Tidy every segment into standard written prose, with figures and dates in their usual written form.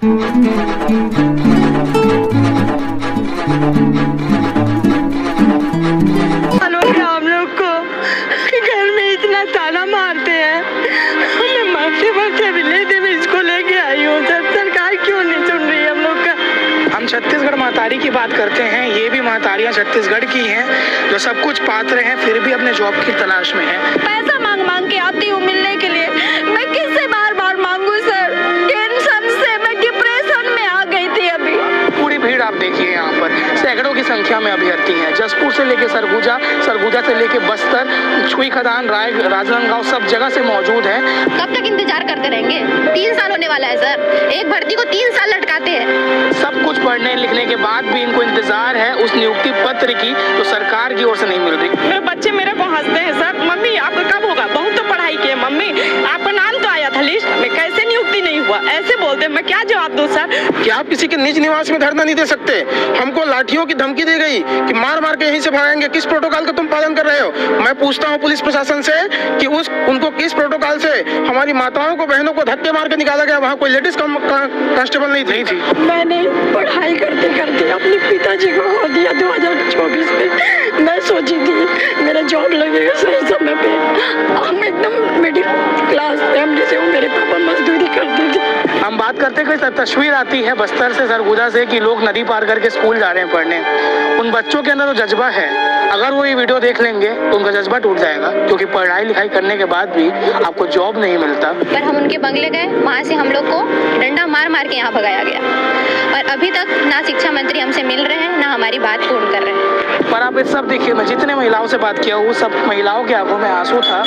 हम लोग को घर में इतना ताना मारते हैं, मैं मरते रिलेटिव इसको लेके आई हूँ सर। सरकार क्यों नहीं सुन रही हम लोग का? हम छत्तीसगढ़ महतारी की बात करते हैं, ये भी महतारियाँ छत्तीसगढ़ की हैं जो सब कुछ पात्र हैं फिर भी अपने जॉब की तलाश में हैं। पैसा मांग के आती हूँ मिलने के लिए, मैं किससे बार मांगू सर? टेंशन से मैं डिप्रेशन में आ गई थी अभी। पूरी भीड़ आप देखिए, यहाँ पर सैकड़ों की संख्या में अभ्यर्थी हैं। जसपुर से लेके सरगुजा से लेके बस्तर, छुई खदान, राजनांदगांव सब जगह से मौजूद हैं। कब तक इंतजार करते रहेंगे? 3 साल होने वाला है सर, एक भर्ती को 3 साल लटकाते हैं। सब कुछ पढ़ने लिखने के बाद भी इनको इंतजार है उस नियुक्ति पत्र की जो सरकार की ओर से नहीं मिल रही। मेरे बच्चे मेरे को हंसते हैं सर, मम्मी आपका कब होगा? बहुत तो पढ़ाई की है मम्मी, आपका नाम तो आया था लिस्ट में, कैसे नियुक्ति नहीं हुआ? ऐसे बोलते, मैं क्या जवाब दूं सर? क्या आप किसी के निज निवास में धरना नहीं दे सकते? हमको लाठियों की धमकी दी गई कि मार के यहीं से भागेंगे। किस प्रोटोकॉल का तुम पालन कर रहे हो? मैं पूछता हूँ पुलिस प्रशासन से कि उनको किस प्रोटोकॉल से हमारी माताओं को, बहनों को धक्के मार के निकाला गया? वहाँ कोई लेडीज कांस्टेबल नहीं थी। मैंने पढ़ाई करते करते अपने पिताजी को खो दिया 2024 में। मैं सोची थी मेरा जॉब लगेगा सही समय पे। हम एकदम मिडिल क्लास फैमिली से हूँ, मेरे पापा मजदूरी करते थे। हम बात करते हैं कोई तस्वीर आती है बस्तर से, सरगुजा से कि लोग नदी पार करके स्कूल जा रहे हैं पढ़ने। उन बच्चों के अंदर जो जज्बा है, अगर वो ये वीडियो देख लेंगे तो उनका जज्बा टूट जाएगा, क्योंकि पढ़ाई लिखाई करने के बाद भी आपको जॉब नहीं मिलता। पर हम उनके बंगले गए, वहाँ से हम लोग को डंडा मार के यहाँ भगाया गया और अभी तक ना शिक्षा मंत्री हमसे मिल रहे हैं, ना हमारी बात पूर्ण कर रहे हैं। पर आप इस सब देखिए, मैं जितने महिलाओं से बात किया वो सब महिलाओं के आंखों में आंसू था,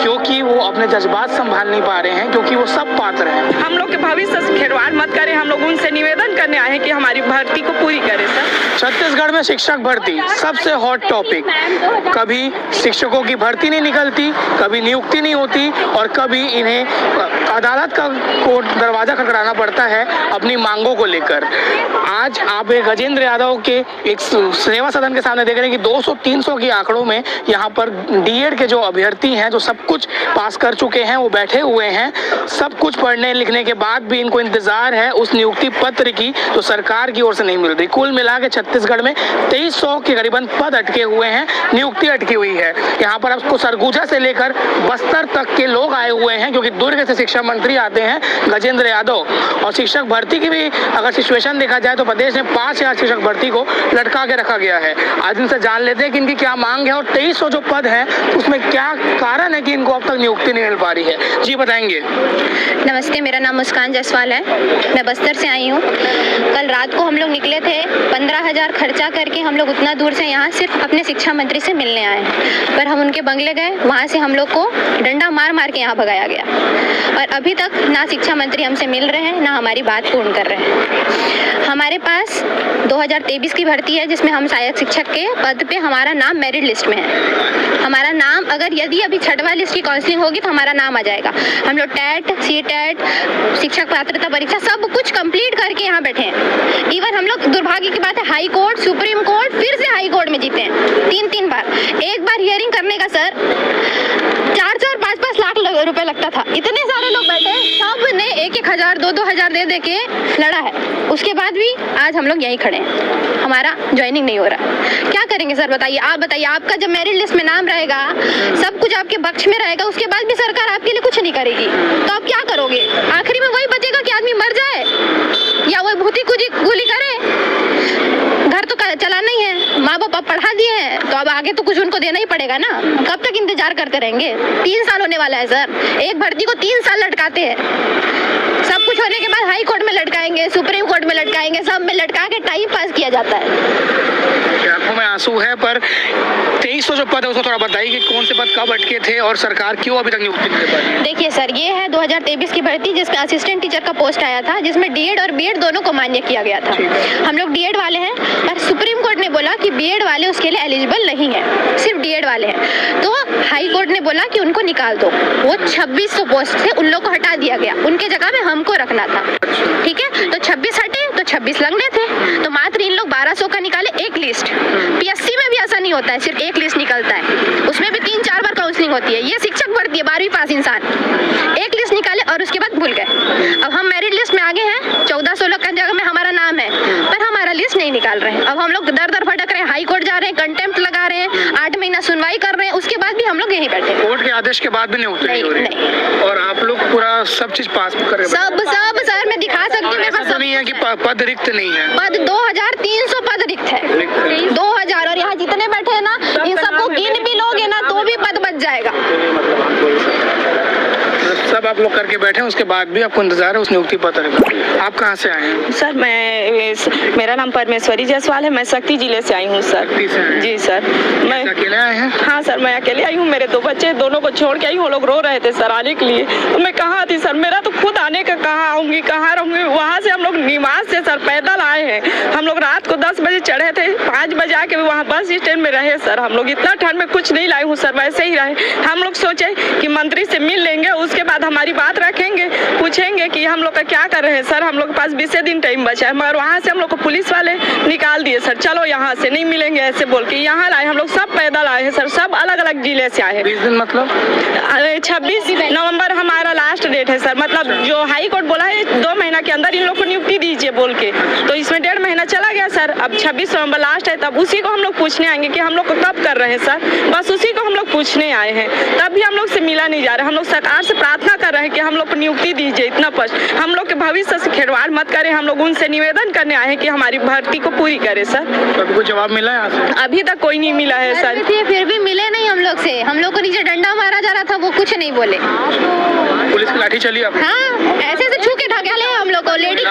क्योंकि वो अपने जज्बात संभाल नहीं पा रहे हैं, क्योंकि वो सब पात्र हैं। हम लोग के भविष्य से खिलवाड़ मत करें, हम लोग उनसे निवेदन करने आए हैं कि हमारी भर्ती को पूरी करें सर। छत्तीसगढ़ में शिक्षक भर्ती सबसे हॉट टॉपिक। कभी शिक्षकों की भर्ती नहीं निकलती, कभी नियुक्ति नहीं होती और कभी इन्हें अदालत का कोर्ट दरवाजा खटखटाना पड़ता है अपनी मांगों को लेकर। आज आप एक गजेंद्र यादव के एक सेवा सदन के सामने देख रहे हैं कि 200-300 के आंकड़ों में यहाँ पर डीएड के जो अभ्यर्थी हैं, जो सब कुछ पास कर चुके हैं, वो बैठे हुए हैं। सब कुछ पढ़ने लिखने के बाद भी इनको इंतजार है उस नियुक्ति पत्र की जो सरकार की ओर से नहीं मिल रही। कुल मिला के छत्तीसगढ़ में 2300 के करीबन पद अटके हुए हैं, नियुक्ति अटकी हुई है। यहाँ पर आपको सरगुजा से लेकर बस्तर तक के लोग आए हुए हैं, क्योंकि दुर्ग से शिक्षा मंत्री आते हैं गजेंद्र यादव। और शिक्षक भर्ती की भी अगर सिचुएशन देखा जाए तो प्रदेश में 5000 शिक्षक भर्ती को लटका के रखा गया है। आज इनसे जान लेते हैं कि इनकी क्या मांग है और 2300 जो पद है उसमें क्या कारण है कि इनको अब तक नियुक्ति नहीं मिल पा रही है। जी बताएंगे। नमस्ते, मेरा नाम मुस्कान जायसवाल है, मैं बस्तर से आई हूँ। कल रात को हम लोग निकले थे, 15,000 खर्चा करके हम लोग उतना दूर से यहाँ सिर्फ अपने शिक्षा मंत्री से मिलने आए हैं। पर हम उनके बंगले गए, वहाँ से हम लोग को डंडा मार के यहाँ भगाया गया और अभी तक ना शिक्षा मंत्री हमसे मिल रहे हैं, ना हमारी बात पूर्ण कर रहे हैं। हमारे पास 2023 की भर्ती है जिसमें हम सहायक शिक्षक के पद पे हमारा नाम मेरिट लिस्ट में है। हमारा नाम अगर यदि अभी 6वां लिस्ट की काउंसलिंग होगी तो हमारा नाम आ जाएगा। हम लोग टेट, सीटेट, शिक्षक पात्रता परीक्षा सब कुछ कंप्लीट करके यहाँ बैठे हैं। इवन हम लोग, दुर्भाग्य की बात है, हाई कोर्ट, सुप्रीम कोर्ट, फिर से हाई कोर्ट में जीते हैं 3-3 बार। एक बार हियरिंग करने का सर 4 और 5-5 लाख रुपए लगता था। इतने सारे लोग बैठे, सब ने 1-1 हजार 2-2 हजार दे के लड़ा है। उसके बाद भी आज हम लोग यहीं खड़े हैं, हमारा ज्वाइनिंग नहीं हो रहा। क्या करेंगे सर बताइए? आप बताइए, आपका जब मेरिट लिस्ट में नाम रहेगा, सब कुछ आपके पक्ष में रहेगा, उसके बाद भी सरकार आपके लिए कुछ नहीं करेगी, तो आप क्या करोगे? आखिरी में वही बचेगा कि आदमी मर जाए या वही भूती गोली करे। घर तो चलाना ही है, माँ बाप पढ़ा दिए हैं, तो अब आगे तो कुछ उनको देना ही पड़ेगा ना। कब तक इंतजार करते रहेंगे? 3 साल होने वाला है सर, एक भर्ती को 3 साल लटकाते हैं। सब कुछ होने के बाद हाई कोर्ट में लटकाएंगे, सुप्रीम कोर्ट में लटकाएंगे, सब में लटका के टाइम पास किया जाता है। आंखों में आंसू है। पर 2300 जो पद है उसको थोड़ा बताइए कि कौन से पद कब अटके थे और सरकार क्यों अभी तक नियुक्ति नहीं दे पाई? देखिए सर, ये है 2023 की भर्ती जिसमें असिस्टेंट टीचर का पोस्ट आया था, जिसमें डीएड और बीएड दोनों को मान्य किया गया था। हम लोग डीएड वाले हैं, पर सुप्रीम कोर्ट ने बोला कि बीएड वाले उसके लिए एलिजिबल नहीं है, सिर्फ डीएड वाले हैं। तो हाई कोर्ट ने बोला कि उनको निकाल दो। वो 2600 पोस्ट थे, उन लोग को हटा दिया गया, उनके जगह में हमको रखना था। ठीक है, तो 26 हटे तो 26 लगने थे, तो मात्र इन लोग 1200 का निकाले एक लिस्ट। पीएससी में भी ऐसा नहीं होता है, सिर्फ एक लिस्ट निकलता है, उसमें भी 3-4 बार काउंसलिंग होती है। ये शिक्षक भर्ती है, 12वीं पास इंसान, एक लिस्ट निकाले और उसके बाद भूल गए। अब हम मेरिट लिस्ट में आगे हैं, 1400 दर दर भटक रहे हैं, हाई कोर्ट जा रहे हैं, कंटेम्प्ट लगा रहे हैं, 8 महीना सुनवाई कर रहे हैं, उसके बाद भी हम लोग यहीं बैठे हैं। कोर्ट के आदेश के बाद भी नहीं होते नहीं, हो रही नहीं। और आप लोग पूरा सब चीज पास कर रहे हैं। सब सर मैं दिखा सकती हूँ, और मेरे ऐसा पास तो सब नहीं है कि पद रिक्त नहीं है। पद 2300 पद रिक्त है, 2000, और यहाँ जितने बैठे हैं ना, इन सबको गिन भी लोगे ना तो भी पद बच जाएगा। सब आप लोग करके बैठे हैं, उसके बाद भी आपको इंतजार है उस नियुक्ति पत्र का। आप कहाँ से आए हैं? सर मेरा नाम परमेश्वरी जायसवाल है, मैं शक्ति जिले से आई हूँ सर। शक्ति से आए हैं? जी सर। मैं अकेले आए हैं? हाँ सर, मैं अकेले आई हूँ, मेरे 2 बच्चे, दोनों को छोड़ के आई हूँ। वो लोग रो रहे थे सर आने के लिए, तो मैं कहाँ थी सर, मेरा तो खुद आने का कहाँ आऊँगी, कहाँ रहूँगी। वहाँ से हम लोग निवास से सर पैदल आए हैं। हम लोग रात को 10 बजे चढ़े थे, 5 बजे आके वहाँ बस स्टैंड में रहे सर। हम लोग इतना ठंड में कुछ नहीं लाए हूँ सर, वैसे ही रहे। हम लोग सोचे कि मंत्री से मिल लेंगे, उसके बाद हमारी बात रखेंगे, पूछेंगे कि हम लोग का क्या कर रहे हैं सर। हम लोग के पास 20 दिन टाइम बचा है, मगर वहाँ से हम लोग को पुलिस वाले निकाल दिए सर। चलो यहाँ से नहीं मिलेंगे ऐसे बोल के यहाँ लाए। हम लोग सब पैदल आए हैं सर, सब अलग अलग जिले से आए हैं। 20 दिन मतलब 26 नवंबर हमारा लास्ट डेट है सर। मतलब जो हाई कोर्ट बोला है 2 महीना के अंदर इन लोग को नियुक्ति दीजिए बोल के, तो इसमें 1.5 महीना चला गया सर। अब 26 नवंबर लास्ट है, तब उसी को हम लोग पूछने आएंगे कि हम लोग को कब कर रहे हैं सर। बस उसी को हम लोग पूछने आए हैं, तब भी हम लोग से मिला नहीं जा रहा। हम लोग सरकार से प्रार्थना कर रहे हैं कि हम लोग को नियुक्ति दीजिए। इतना पश्च हम लोग के भविष्य से खिलवाड़ मत करें। हम लोग उनसे निवेदन करने आए हैं कि हमारी भर्ती को पूरी करे सर। तो कोई जवाब मिला है यहाँ से? अभी तक कोई नहीं मिला है सर। फिर भी मिले नहीं हम लोग से। हम लोग को नीचे डंडा मारा जा रहा था, वो कुछ नहीं बोले। पुलिस की लाठी चली आप? हाँ, ऐसे से छू के ढकेले हम लोग को। लेडी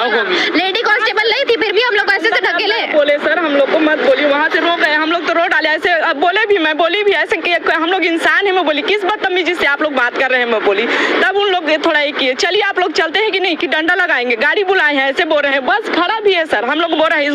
कांस्टेबल नहीं थी, फिर भी हम लोग ऐसे से ढकेले। बोले सर हम लोग को मत बोलिए, वहाँ से रोक गए। हम लोग तो रोड डाले ऐसे। अब बोले भी, मैं बोली भी ऐसे कि हम लोग इंसान है। मैं बोली किस बदतमीजी से आप लोग बात कर रहे हैं, मैं बोली। तब उन लोग थोड़ा एक किए, चलिए आप लोग चलते हैं कि नहीं, कि डंडा लगाएंगे, गाड़ी बुलाए हैं ऐसे बोल रहे हैं। बस खड़ा भी है सर। हम लोग बोल रहे हैं इस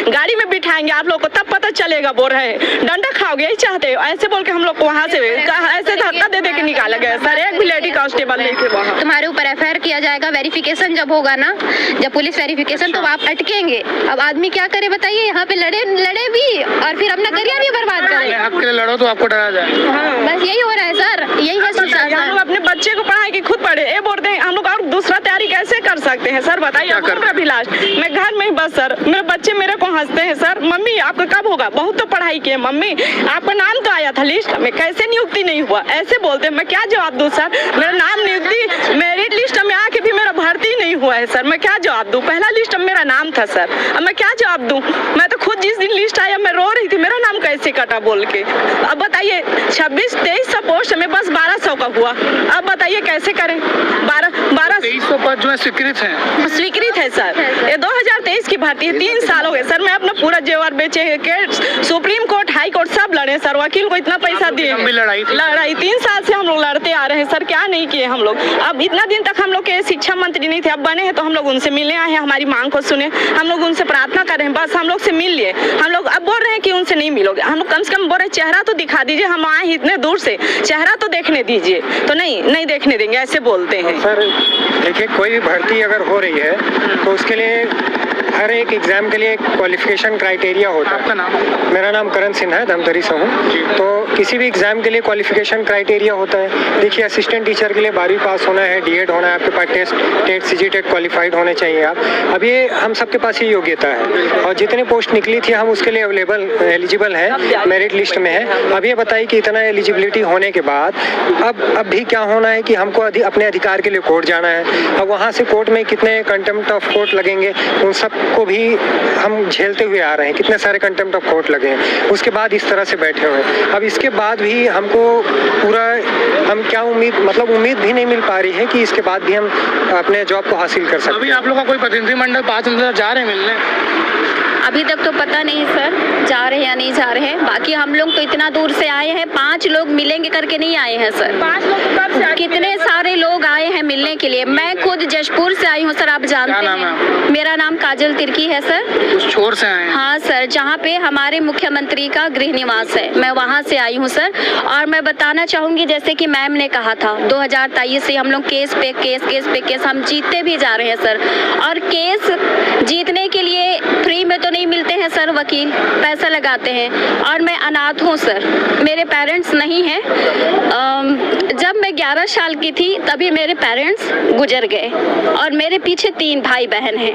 गाड़ी में बिठाएंगे आप लोग को, तब पता चलेगा बोल रहे हैं। डंडा खाओगे यही चाहते हो, ऐसे बोल के हम लोग को वहाँ से ऐसे धक्का दे के निकाला गया सर। एक भी लेडी कांस्टेबल नहीं थे वहाँ। तुम्हारे ऊपर FIR किया जाएगा, वेरिफिकेशन जब होगा ना, जब पुलिस वेरिफिकेशन, तो आप अटकेंगे। अब आदमी क्या करे बताइए, यहाँ पे लड़े भी और फिर अपना करियर भी बर्बाद करे। हक के लिए लड़ो तो आपको डरा जाए। बस यही हो रहा है सर, यही है सुशासन। हम लोग अपने बच्चे को पढ़ाए कि खुद पढ़े, ये बोलते हैं हम लोग और दूसरा तैयारी कैसे कर सकते हैं सर, बताइए। अभिलाष, मैं घर में ही बस सर, मेरे बच्चे मेरे को हंसते हैं सर, मम्मी आपका कब होगा, बहुत तो पढ़ाई की है मम्मी, आपका नाम तो आया था लिस्ट में, कैसे नियुक्ति नहीं हुआ, ऐसे बोलते हैं। मैं क्या जवाब दूं सर, मेरा नाम नियुक्ति मेरिट लिस्ट में आके भी मेरा भर्ती नहीं हुआ है सर, मैं क्या जवाब दूं। पहला लिस्ट में मेरा नाम था सर, अब मैं क्या जवाब दूं। मैं तो खुद जिस दिन लिस्ट आया मैं रो रही थी, मेरा नाम कैसे कटा बोल के। अब बताइए 26-2300 पोस्ट में बस 1200 का हुआ, अब बताइए कैसे करें। 2300 पद जो है स्वीकृत है सर। ये 2023 की भर्ती है, 3 साल हो गए सर। मैं अपना पूरा जेवर बेचे के सुप्रीम कोर्ट, हाई कोर्ट सब लड़े सर, वकील को इतना पैसा दिए। लड़ाई 3 साल से हम लोग लड़ते आ रहे हैं सर, क्या नहीं किए हम लोग। अब इतना दिन तक हम लोग के शिक्षा मंत्री नहीं थे, अब बने हैं तो हम लोग उनसे मिलने आए हैं, हमारी मांग को सुने, हम लोग उनसे प्रार्थना कर रहे हैं, बस हम लोग से मिल लिए। हम लोग अब बोल रहे हैं कि उनसे नहीं मिलोगे, हम लोग कम से कम बोल रहे हैं चेहरा तो दिखा दीजिए, हम आए इतने दूर से, चेहरा तो देखने दीजिए, तो नहीं देखने देंगे, ऐसे बोलते हैं। सर देखिए, कोई भी भर्ती अगर हो रही है तो उसके लिए हर एक एग्जाम के लिए एक क्वालिफिकेशन क्राइटेरिया होता है। आपका नाम? मेरा नाम करण सिन्हा है, धमतरी से हूँ। तो किसी भी एग्जाम के लिए क्वालिफिकेशन क्राइटेरिया होता है। देखिए, असिस्टेंट टीचर के लिए 12वीं पास होना है, D.Ed होना है, आपके पास टेट CGTET क्वालिफाइड होने चाहिए आप। अब ये हम सबके पास ये योग्यता है, और जितने पोस्ट निकली थी हम उसके लिए एलिजिबल है, मेरिट लिस्ट में है। अब ये बताइए कि इतना एलिजिबिलिटी होने के बाद अब भी क्या होना है कि हमको अपने अधिकार के लिए कोर्ट जाना है। अब वहाँ से कोर्ट में कितने कंटेम्प्ट ऑफ कोर्ट लगेंगे, उन सब को भी हम झेलते हुए आ रहे हैं। कितने सारे कंटेम्प्ट ऑफ कोर्ट लगे हैं, उसके बाद इस तरह से बैठे हुए हैं। अब इसके बाद भी हमको हम क्या उम्मीद भी नहीं मिल पा रही है कि इसके बाद भी हम अपने जॉब को हासिल कर सकते। अभी आप लोग का कोई प्रतिनिधिमंडल 5 अंदर जा रहे हैं मिलने? अभी तक तो पता नहीं सर, जा रहे हैं या नहीं जा रहे हैं। बाकी हम लोग तो इतना दूर से आए हैं, 5 लोग मिलेंगे करके नहीं आए हैं सर। 5 लोग तो कब से कितने सारे लोग आए हैं मिलने के लिए। मैं खुद जशपुर से आई हूँ सर, आप जानते हैं। मेरा नाम काजल तिर्की है सर। उस छोर से आए हैं? हाँ सर, जहाँ पे हमारे मुख्यमंत्री का गृह निवास है, मैं वहाँ से आई हूँ सर। और मैं बताना चाहूँगी, जैसे कि मैम ने कहा था, 2023 से हम लोग केस पे केस हम जीतते भी जा रहे हैं सर। और केस जीतने के लिए फ्री में तो नहीं मिलते हैं हैं सर वकील, पैसा लगाते हैं, और मैं अनाथ हूँ सर, मेरे पेरेंट्स नहीं हैं। जब मैं 11 साल की थी तभी मेरे पेरेंट्स गुजर गए और मेरे पीछे 3 भाई बहन हैं,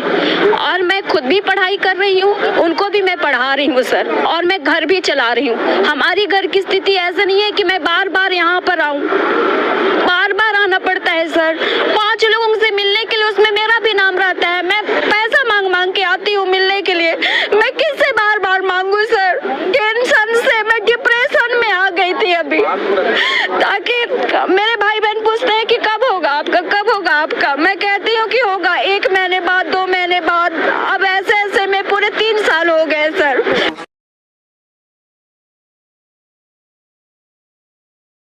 और मैं खुद भी पढ़ाई कर रही हूँ, उनको भी मैं पढ़ा रही हूँ सर, और मैं घर भी चला रही हूँ। हमारी घर की स्थिति ऐसा नहीं है कि मैं बार बार यहाँ पर आऊँ, बार बार आना पड़ता है सर। 5 लोगों से मिलने के लिए उसमें मेरा भी नाम रहता है, मैं पैसा मांग मांग के आती हूँ मिलने के लिए, मैं किससे बार बार मांगू सर? टेंशन से मैं डिप्रेशन में आ गई थी अभी, ताकि मेरे भाई बहन पूछते हैं कि कब होगा आपका, कब होगा आपका। मैं कहती